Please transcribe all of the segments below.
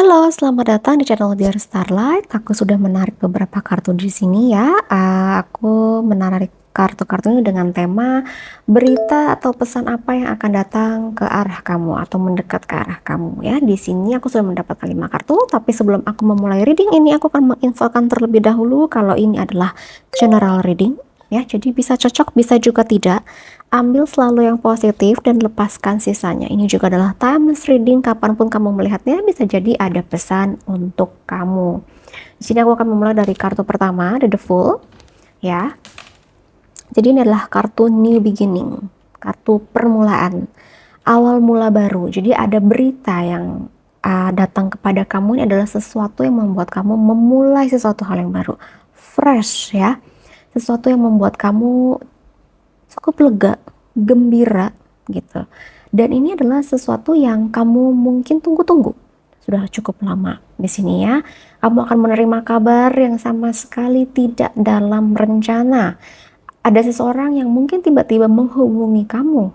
Halo, selamat datang di channel Dear Starlight. Aku sudah menarik beberapa kartu di sini ya. Aku menarik kartu-kartu ini dengan tema berita atau pesan apa yang akan datang ke arah kamu atau mendekat ke arah kamu ya. Di sini aku sudah mendapatkan 5 kartu, tapi sebelum aku memulai reading ini, aku akan menginfokan terlebih dahulu kalau ini adalah general reading ya. Jadi bisa cocok, bisa juga tidak. Ambil selalu yang positif dan lepaskan sisanya. Ini juga adalah timeless reading, kapanpun kamu melihatnya bisa jadi ada pesan untuk kamu. Di sini aku akan memulai dari kartu pertama, The Fool, ya. Jadi ini adalah kartu new beginning, kartu permulaan, awal mula baru. Jadi ada berita yang datang kepada kamu, ini adalah sesuatu yang membuat kamu memulai sesuatu hal yang baru, fresh ya. Sesuatu yang membuat kamu cukup lega, gembira gitu. Dan ini adalah sesuatu yang kamu mungkin tunggu-tunggu. Sudah cukup lama di sini ya. Kamu akan menerima kabar yang sama sekali tidak dalam rencana. Ada seseorang yang mungkin tiba-tiba menghubungi kamu.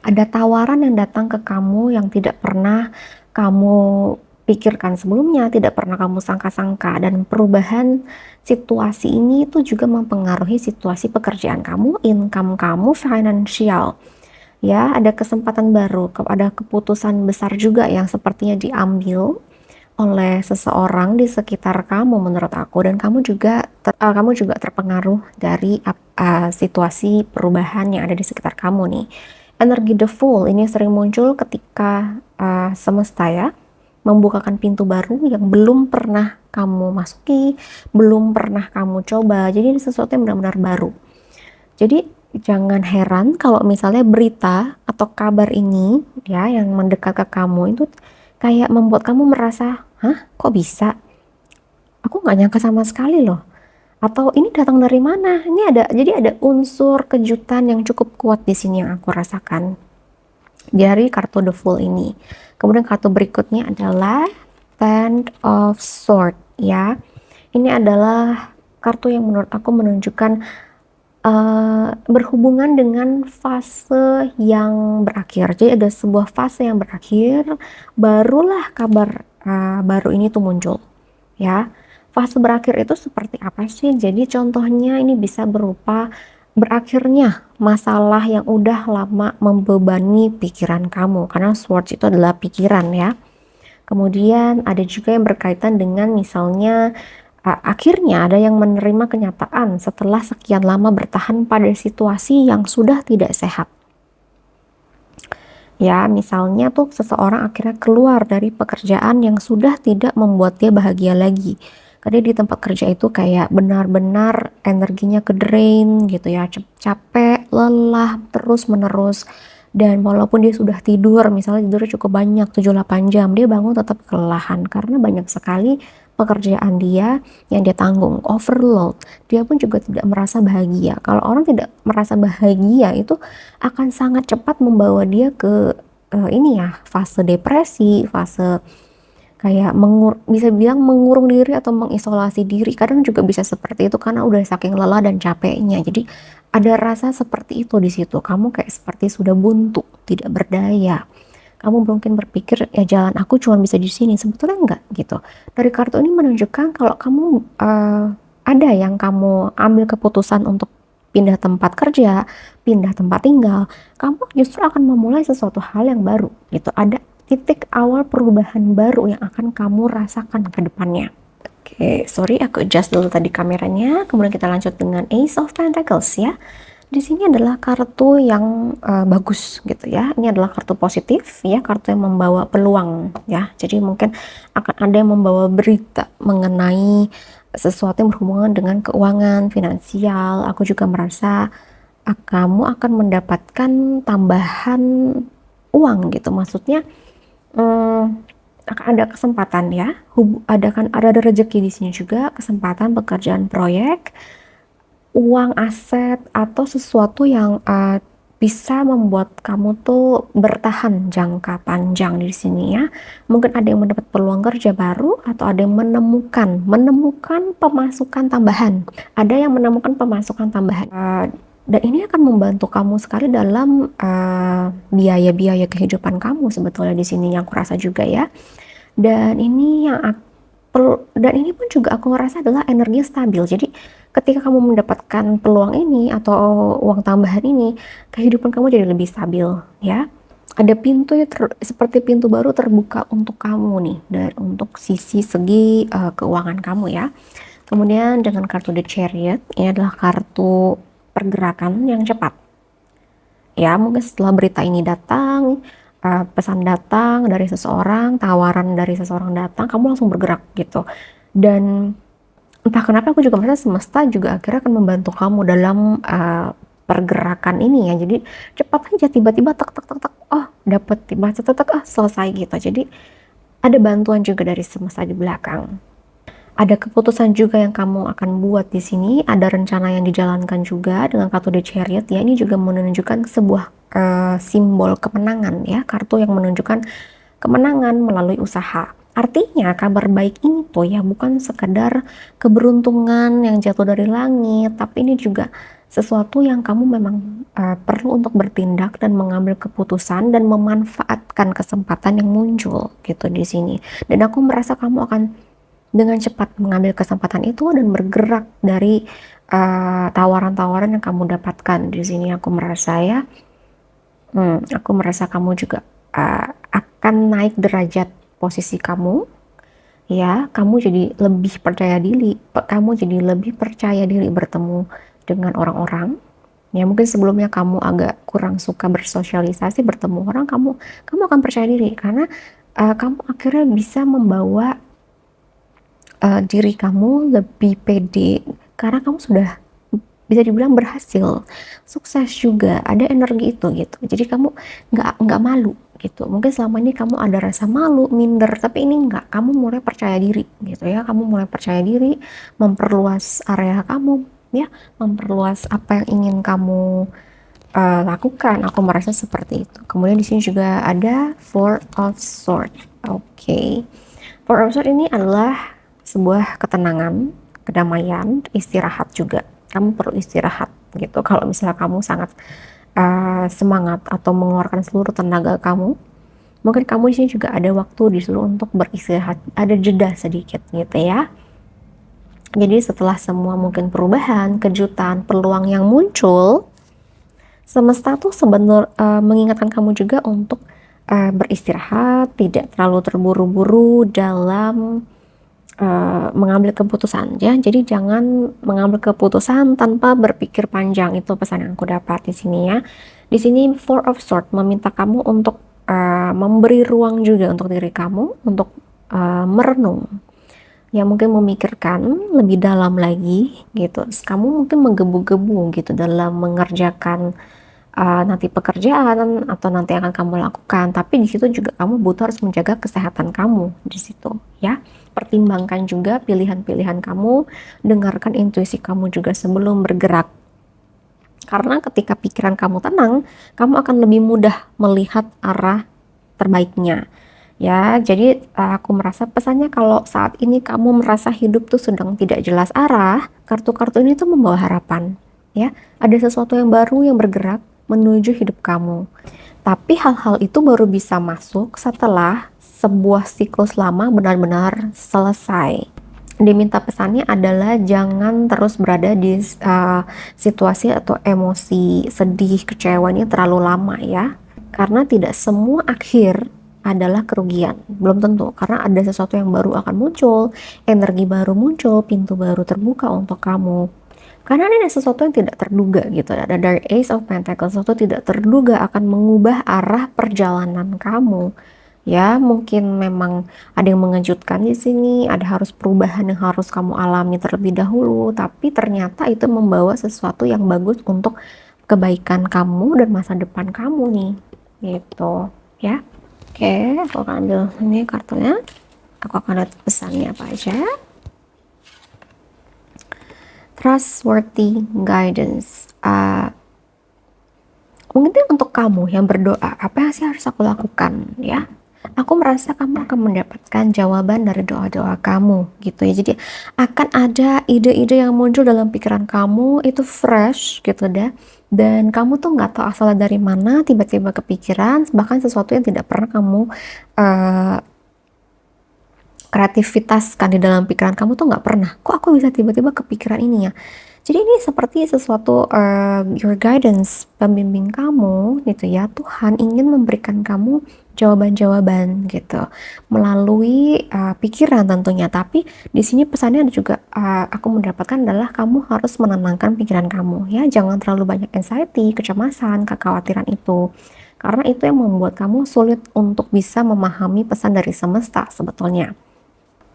Ada tawaran yang datang ke kamu yang tidak pernah kamu pikirkan sebelumnya, tidak pernah kamu sangka-sangka, dan perubahan situasi ini itu juga mempengaruhi situasi pekerjaan kamu, income kamu, finansial. Ya, ada kesempatan baru, ada keputusan besar juga yang sepertinya diambil oleh seseorang di sekitar kamu menurut aku, dan kamu juga terpengaruh dari situasi perubahan yang ada di sekitar kamu nih. Energi The Fool ini sering muncul ketika semesta ya membukakan pintu baru yang belum pernah kamu masuki, belum pernah kamu coba. Jadi ini sesuatu yang benar-benar baru. Jadi jangan heran kalau misalnya berita atau kabar ini ya yang mendekat ke kamu itu kayak membuat kamu merasa, hah, kok bisa? Aku nggak nyangka sama sekali loh. Atau ini datang dari mana? Jadi ada unsur kejutan yang cukup kuat di sini yang aku rasakan dari kartu The Fool ini. Kemudian kartu berikutnya adalah Ten of Swords ya. Ini adalah kartu yang menurut aku menunjukkan berhubungan dengan fase yang berakhir. Jadi ada sebuah fase yang berakhir, barulah kabar baru ini tuh muncul ya. Fase berakhir itu seperti apa sih? Jadi contohnya ini bisa berupa berakhirnya masalah yang udah lama membebani pikiran kamu, karena swords itu adalah pikiran ya. Kemudian ada juga yang berkaitan dengan misalnya akhirnya ada yang menerima kenyataan setelah sekian lama bertahan pada situasi yang sudah tidak sehat. Ya, misalnya tuh seseorang akhirnya keluar dari pekerjaan yang sudah tidak membuat dia bahagia lagi. Karena di tempat kerja itu kayak benar-benar energinya ke drain gitu ya, capek, lelah, terus menerus. Dan walaupun dia sudah tidur, misalnya tidurnya cukup banyak, 7-8 jam, dia bangun tetap kelelahan karena banyak sekali pekerjaan dia yang dia tanggung, overload. Dia pun juga tidak merasa bahagia. Kalau orang tidak merasa bahagia itu akan sangat cepat membawa dia ke ini ya, fase depresi, fase kayak bisa bilang mengurung diri atau mengisolasi diri. Kadang juga bisa seperti itu karena udah saking lelah dan capeknya. Jadi ada rasa seperti itu di situ. Kamu kayak seperti sudah buntu, tidak berdaya. Kamu mungkin berpikir ya jalan aku cuma bisa di sini. Sebetulnya enggak gitu. Dari kartu ini menunjukkan kalau kamu ada yang kamu ambil keputusan untuk pindah tempat kerja, pindah tempat tinggal, kamu justru akan memulai sesuatu hal yang baru gitu. Ada titik awal perubahan baru yang akan kamu rasakan ke depannya. Oke, sorry aku adjust dulu tadi kameranya. Kemudian kita lanjut dengan Ace of Pentacles ya. Di sini adalah kartu yang bagus gitu ya. Ini adalah kartu positif ya, kartu yang membawa peluang ya. Jadi mungkin akan ada yang membawa berita mengenai sesuatu yang berhubungan dengan keuangan, finansial. Aku juga merasa kamu akan mendapatkan tambahan uang gitu. Maksudnya akan ada kesempatan ya, ada rezeki di sini juga, kesempatan pekerjaan proyek, uang, aset, atau sesuatu yang bisa membuat kamu tuh bertahan jangka panjang di sini ya. Mungkin ada yang mendapat peluang kerja baru atau ada yang menemukan pemasukan tambahan. Ada yang menemukan pemasukan tambahan. Dan ini akan membantu kamu sekali dalam biaya-biaya kehidupan kamu sebetulnya di sini yang aku rasa juga ya. Dan ini yang dan ini pun juga aku ngerasa adalah energi stabil. Jadi ketika kamu mendapatkan peluang ini atau uang tambahan ini, kehidupan kamu jadi lebih stabil ya. Ada pintu seperti pintu baru terbuka untuk kamu nih, dari untuk segi keuangan kamu ya. Kemudian dengan kartu The Chariot, ini adalah kartu pergerakan yang cepat. Ya, mungkin setelah berita ini datang, pesan datang dari seseorang, tawaran dari seseorang datang, kamu langsung bergerak gitu. Dan entah kenapa aku juga merasa semesta juga akhirnya akan membantu kamu dalam pergerakan ini ya. Jadi cepat aja, tiba-tiba tek tek tek tek, oh dapet, tiba tek tek tek, oh selesai gitu. Jadi ada bantuan juga dari semesta di belakang. Ada keputusan juga yang kamu akan buat di sini, ada rencana yang dijalankan juga dengan kartu The Chariot ya. Ini juga menunjukkan sebuah simbol kemenangan ya, kartu yang menunjukkan kemenangan melalui usaha. Artinya kabar baik ini tuh ya bukan sekadar keberuntungan yang jatuh dari langit, tapi ini juga sesuatu yang kamu memang perlu untuk bertindak dan mengambil keputusan dan memanfaatkan kesempatan yang muncul gitu di sini. Dan aku merasa kamu akan dengan cepat mengambil kesempatan itu dan bergerak dari tawaran-tawaran yang kamu dapatkan di sini. Aku merasa ya, aku merasa kamu juga akan naik derajat posisi kamu, ya. Kamu jadi lebih percaya diri, kamu jadi lebih percaya diri bertemu dengan orang-orang. Ya mungkin sebelumnya kamu agak kurang suka bersosialisasi, bertemu orang, kamu akan percaya diri karena kamu akhirnya bisa membawa diri kamu lebih pede karena kamu sudah bisa dibilang berhasil, sukses juga, ada energi itu gitu. Jadi kamu nggak malu gitu. Mungkin selama ini kamu ada rasa malu, minder, tapi ini nggak. Kamu mulai percaya diri gitu ya. Kamu mulai percaya diri, memperluas area kamu ya, memperluas apa yang ingin kamu lakukan. Aku merasa seperti itu. Kemudian di sini juga ada Four of Swords. Oke. Four of Swords ini adalah sebuah ketenangan, kedamaian, istirahat juga. Kamu perlu istirahat gitu. Kalau misalnya kamu sangat semangat atau mengeluarkan seluruh tenaga kamu, mungkin kamu di sini juga ada waktu disuruh untuk beristirahat, ada jeda sedikit gitu ya. Jadi setelah semua mungkin perubahan, kejutan, peluang yang muncul, semesta tuh sebenarnya mengingatkan kamu juga untuk beristirahat, tidak terlalu terburu-buru dalam mengambil keputusan ya. Jadi jangan mengambil keputusan tanpa berpikir panjang. Itu pesan yang aku dapat di sini ya. Di sini Four of Swords meminta kamu untuk memberi ruang juga untuk diri kamu untuk merenung. Ya mungkin memikirkan lebih dalam lagi gitu. Kamu mungkin menggebu-gebu gitu dalam mengerjakan nanti pekerjaan atau nanti akan kamu lakukan, tapi di situ juga kamu butuh harus menjaga kesehatan kamu di situ ya. Pertimbangkan juga pilihan-pilihan kamu, dengarkan intuisi kamu juga sebelum bergerak, karena ketika pikiran kamu tenang, kamu akan lebih mudah melihat arah terbaiknya ya. Jadi aku merasa pesannya kalau saat ini kamu merasa hidup tuh sedang tidak jelas arah, kartu-kartu ini tuh membawa harapan ya. Ada sesuatu yang baru yang bergerak menuju hidup kamu. Tapi hal-hal itu baru bisa masuk setelah sebuah siklus lama benar-benar selesai. Diminta pesannya adalah jangan terus berada di situasi atau emosi sedih, kecewa ini terlalu lama ya. Karena tidak semua akhir adalah kerugian. Belum tentu, karena ada sesuatu yang baru akan muncul, energi baru muncul, pintu baru terbuka untuk kamu. Karena ini ada sesuatu yang tidak terduga gitu. Ada dari Ace of Pentacles, sesuatu tidak terduga akan mengubah arah perjalanan kamu. Ya, mungkin memang ada yang mengejutkan di sini, ada harus perubahan yang harus kamu alami terlebih dahulu, tapi ternyata itu membawa sesuatu yang bagus untuk kebaikan kamu dan masa depan kamu nih. Gitu, ya. Oke, aku akan ambil ini kartunya. Aku akan lihat pesannya apa aja. Trustworthy guidance. Mungkin untuk kamu yang berdoa, apa yang sih harus aku lakukan ya? Aku merasa kamu akan mendapatkan jawaban dari doa-doa kamu gitu ya. Jadi akan ada ide-ide yang muncul dalam pikiran kamu itu fresh gitu dah. Dan kamu tuh nggak tahu asalnya dari mana tiba-tiba kepikiran bahkan sesuatu yang tidak pernah kamu kreativitas kan di dalam pikiran kamu tuh nggak pernah, kok aku bisa tiba-tiba kepikiran ini ya. Jadi ini seperti sesuatu your guidance, pembimbing kamu gitu ya. Tuhan ingin memberikan kamu jawaban-jawaban gitu melalui pikiran tentunya. Tapi di sini pesannya ada juga aku mendapatkan adalah kamu harus menenangkan pikiran kamu ya. Jangan terlalu banyak anxiety, kecemasan, kekhawatiran itu. Karena itu yang membuat kamu sulit untuk bisa memahami pesan dari semesta sebetulnya.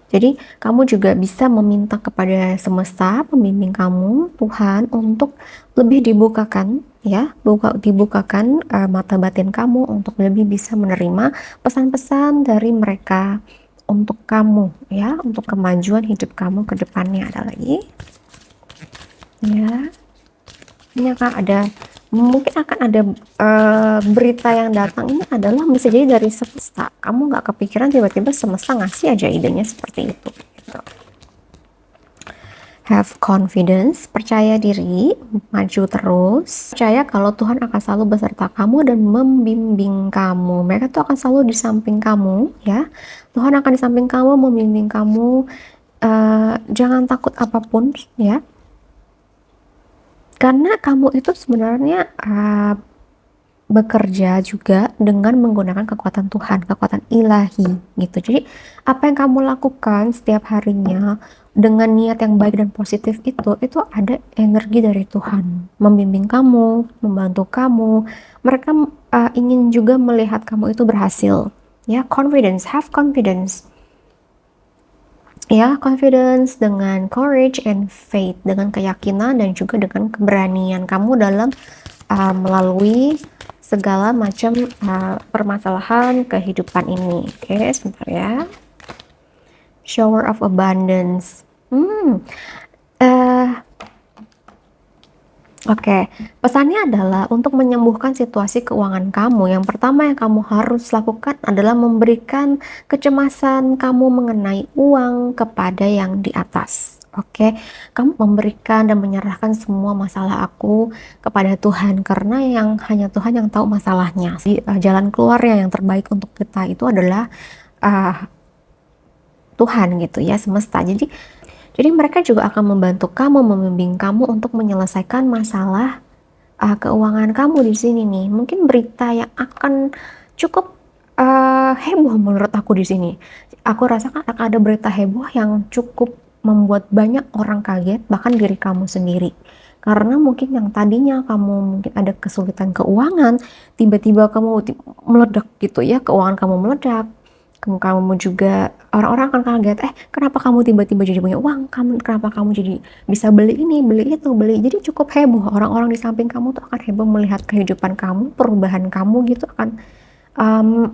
Jadi kamu juga bisa meminta kepada semesta, pembimbing kamu, Tuhan, untuk lebih dibukakan ya, dibukakan mata batin kamu untuk lebih bisa menerima pesan-pesan dari mereka untuk kamu ya, untuk kemajuan hidup kamu ke depannya. Ada lagi ya. Ini akan ada, mungkin akan ada berita yang datang ini adalah bisa jadi dari semesta. Kamu nggak kepikiran, tiba-tiba semesta ngasih aja idenya seperti itu gitu. Have confidence, percaya diri, maju terus, percaya kalau Tuhan akan selalu beserta kamu dan membimbing kamu. Mereka tuh akan selalu di samping kamu ya. Tuhan akan di samping kamu, membimbing kamu. Jangan takut apapun ya, karena kamu itu sebenarnya bekerja juga dengan menggunakan kekuatan Tuhan, kekuatan ilahi gitu. Jadi apa yang kamu lakukan setiap harinya dengan niat yang baik dan positif itu ada energi dari Tuhan membimbing kamu, membantu kamu. Mereka ingin juga melihat kamu itu berhasil ya. Confidence, have confidence ya, confidence dengan courage and faith, dengan keyakinan dan juga dengan keberanian kamu dalam melalui segala macam permasalahan kehidupan ini. Oke, sebentar ya. Shower of abundance. Oke, pesannya adalah untuk menyembuhkan situasi keuangan kamu. Yang pertama yang kamu harus lakukan adalah memberikan kecemasan kamu mengenai uang kepada yang di atas. Oke, kamu memberikan dan menyerahkan semua masalah aku kepada Tuhan, karena yang hanya Tuhan yang tahu masalahnya. Jalan keluarnya yang terbaik untuk kita itu adalah Tuhan gitu ya, semesta. Jadi mereka juga akan membantu kamu, membimbing kamu untuk menyelesaikan masalah keuangan kamu di sini nih. Mungkin berita yang akan cukup heboh menurut aku di sini. Aku rasakan akan ada berita heboh yang cukup membuat banyak orang kaget, bahkan diri kamu sendiri. Karena mungkin yang tadinya kamu mungkin ada kesulitan keuangan, tiba-tiba kamu meledak gitu ya, keuangan kamu meledak. Kamu juga, orang-orang akan kaget, kenapa kamu tiba-tiba jadi punya uang, kenapa kamu jadi bisa beli ini, beli itu, beli. Jadi cukup heboh, orang-orang di samping kamu tuh akan heboh melihat kehidupan kamu, perubahan kamu gitu akan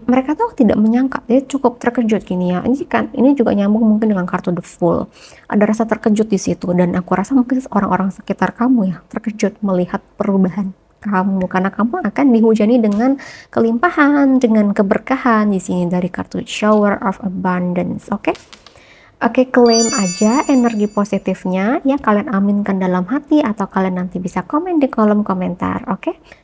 mereka tuh tidak menyangka, jadi cukup terkejut gini ya. Ini juga nyambung mungkin dengan kartu The Fool. Ada rasa terkejut di situ, dan aku rasa mungkin orang-orang sekitar kamu ya terkejut melihat perubahan kamu, karena kamu akan dihujani dengan kelimpahan, dengan keberkahan di sini dari kartu Shower of Abundance. Oke, klaim aja energi positifnya ya, kalian aminkan dalam hati atau kalian nanti bisa komen di kolom komentar.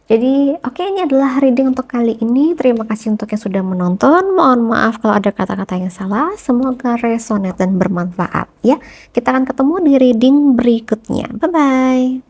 Jadi ini adalah reading untuk kali ini. Terima kasih untuk yang sudah menonton. Mohon maaf kalau ada kata-kata yang salah. Semoga resonate dan bermanfaat ya. Kita akan ketemu di reading berikutnya. Bye bye.